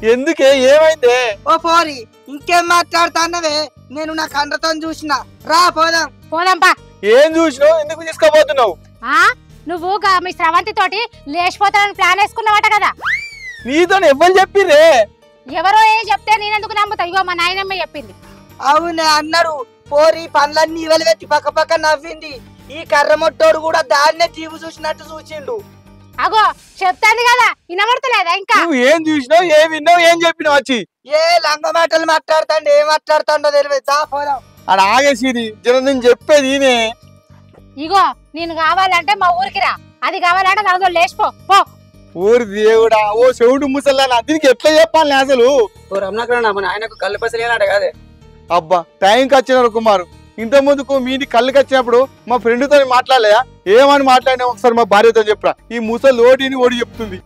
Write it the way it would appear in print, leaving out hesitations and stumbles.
ఎందుకే ఏమైందే? ఓ పోరి ఇంకేం మాట్లాడుతాన్నవే? నేను నా కండ్రతో చూసిన. రా పోదాం. పోదాంపా. ఏం చూసినావు? ఎందుకు తీసుకోబోతున్నావు? నువ్వు మీ స్రవంతి తోటి లేచిపోతానని ప్లాన్ వేసుకున్నావట కదా. నీతో ఎవరు చెప్పిర్రే? ఎవరో ఏ చెప్తే నేనెందుకు నమ్ముతా? ఇగో మా నాయనమ్మ చెప్పింది. అవునే అన్నాడు. పోరి పండ్లన్నీ ఇవలబెట్టి పక్క పక్క నవ్వింది. ఈ కర్రమొట్టోడు కూడా దాన్నే జీవు చూసినట్టు చూసిండు. అగో చెప్తాంది కదా, వినబడతలేదా ఇంకా? నువ్వు ఏం చూసినావు, ఏం విన్నావు, ఏం చెప్పినావు? వచ్చి ఏ లంగ మాటలు మాట్లాడుతాండు, ఏం మాట్లాడుతాండో తెలియదు. దా పోదాం. అలా ఆగేసిది జనం, నేను చెప్పేది ఈయనే. ఇగో నేను కావాలంటే మా ఊరికి రా, అది కావాలంటే నలుగురు లేచిపో పో. ఊరి దేవుడా, ఓ చెవుడు ముసల్లా దీనికి ఎట్లా చెప్పాలి అసలు? ఓ రమణాకరణ మన ఆయనకు కళ్ళు పసలు ఏనాడు కాదే. అబ్బా టైంకి వచ్చినారు కుమారు. ఇంత ముందుకు మీది కళ్ళకి వచ్చినప్పుడు మా ఫ్రెండ్తో మాట్లాడలేదా? ఏమని మాట్లాడినా ఒకసారి మా భార్యతో చెప్పరా. ఈ ముసలి ఓడిని ఓడి చెప్తుంది.